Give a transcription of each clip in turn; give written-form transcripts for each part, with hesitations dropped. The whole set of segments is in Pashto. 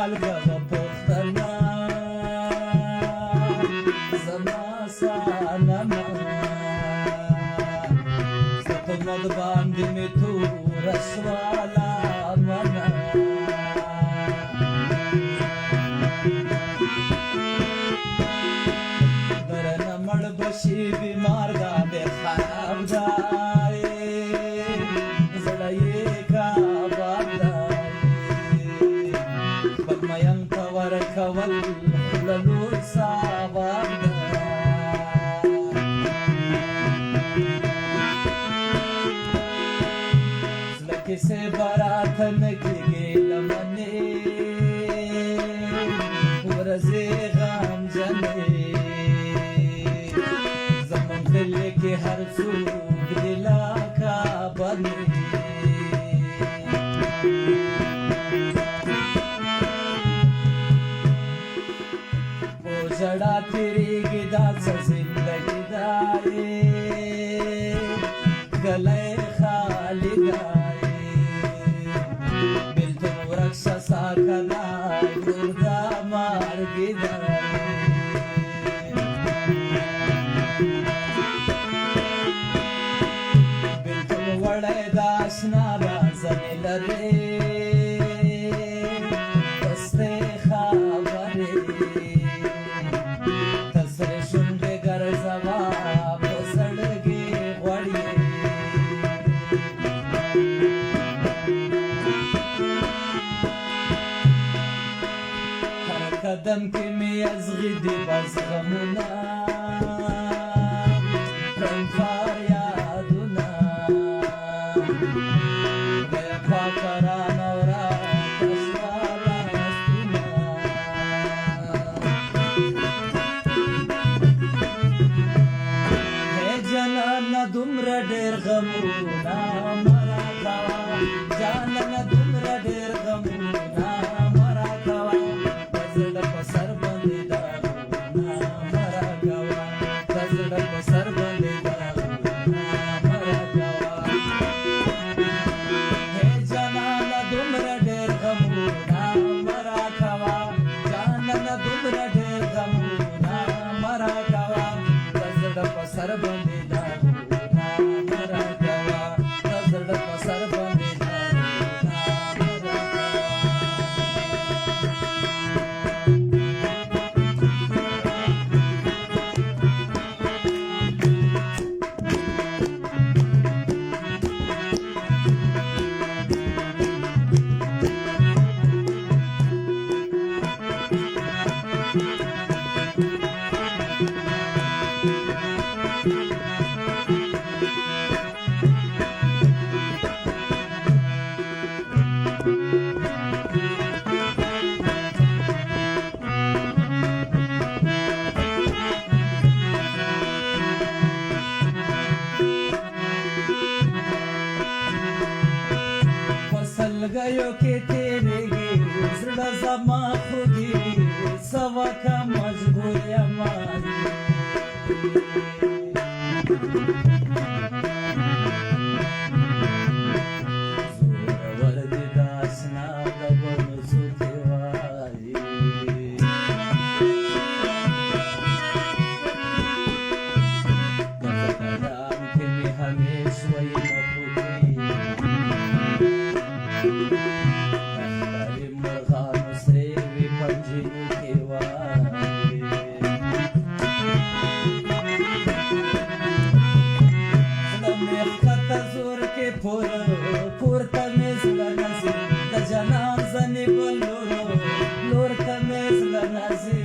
مالګه و پختنا زما سانما ستمد باندې می تور سوالا منا درنه مړ بشي بیمار دا دې خراب دا کول لور صابان لکه سے برات نکیږي لمنه ورځي غم جنې زمون دل کې هر څوک دلا کا بنې जड़ा तेरी गिदा जिंदगी दाए गले खाली दाए बिल तुम रक्षा सा कदाए मुर्दा मार गिदाए बिल तुम वड़े दाशना राजने लरे बस्ते खाबरे قدم کې مې ازغدي بس غمونه پرم فریادونه غیا پاکران اورا تشوالا ستونه هې جانانه دومره ډېر غمونه مرا کوه جانانه دومره ډېر غمونه सर बंदे दागुना मरा गवा नजर सर बंदे दागुना मरा गयो के तेरे गिरदा जमा खुदी सवा का मजबूरी हमारी वर्दी दासना गबन सुतेवारी कदम के में हमेशा वही पुर तमेज लनसी द जनान जनी बोलो नूर तमेज लनसी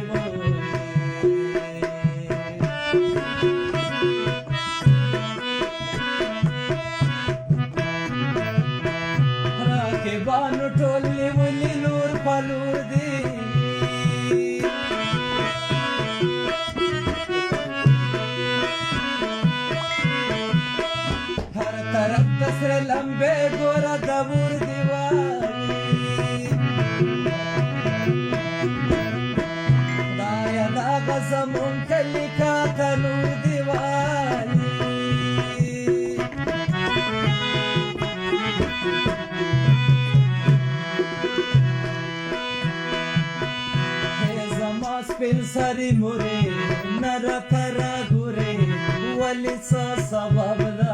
राके बानु टोली मुली नूर पलूर दी हर तरफ दसरे लंबे गोरा दबूर दीवारी दाया दागा जमुन कली का तनूर दीवारी ستوري موري نر تر ګوري ولې څه سبب دا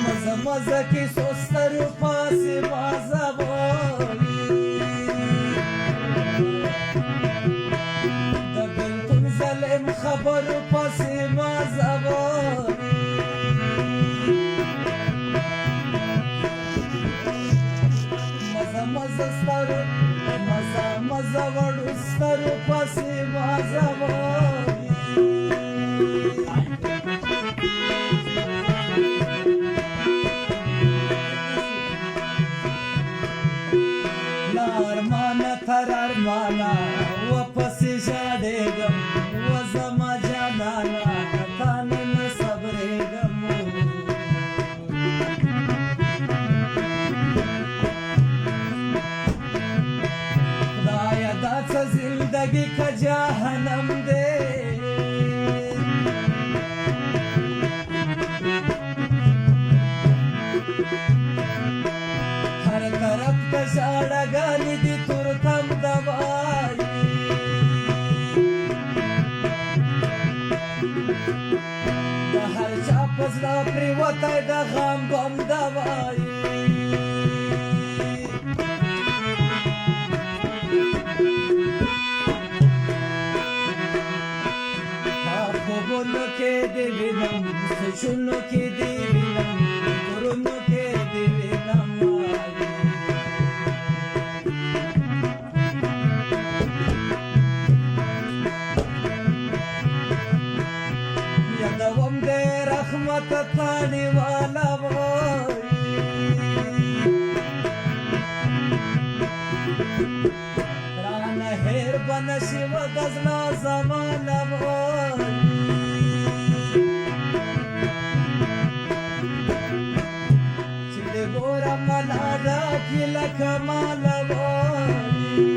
مزه مزه کې سوستر پاسې مازه وایي د بلتون ظلم خبرو پاسې مازه وایي مزه سترو مزه وړو سترو پاسې مازه وایي ارمانه تر ارمانه وپسې ژاړېږم و زما جانانه تا نه نه صبرېږم خدایه دا څه زندګي که جهنم دی هر طرف ته ژړاګانې دي تورتم دوایي د هر چا په زړه پرېوتی د غم بم دوایي خوبونو کې دې وینم سوچونو کې دې وینم کورونو کې دې وینم یادوم دې رحمت تاني والا وایي رانه هېر به نشي و د زړه زمانه وایي چې د ګوره ملا راکړي لکه ماله وایي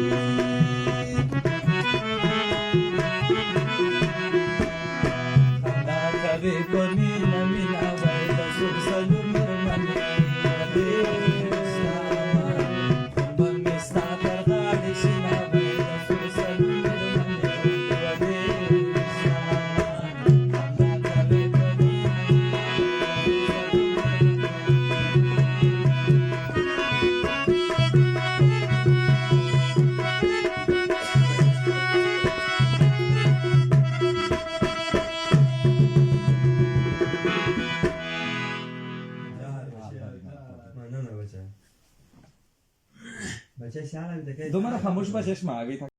خندا کوي په مینه مینه وایي د زړه سلو مېرمنې به مې ستا تر غاړې شینه وایي د زړه سلو مېرمنې बच्चा शाला में देखे दोबारा खामोश बा चश्मा आ गई था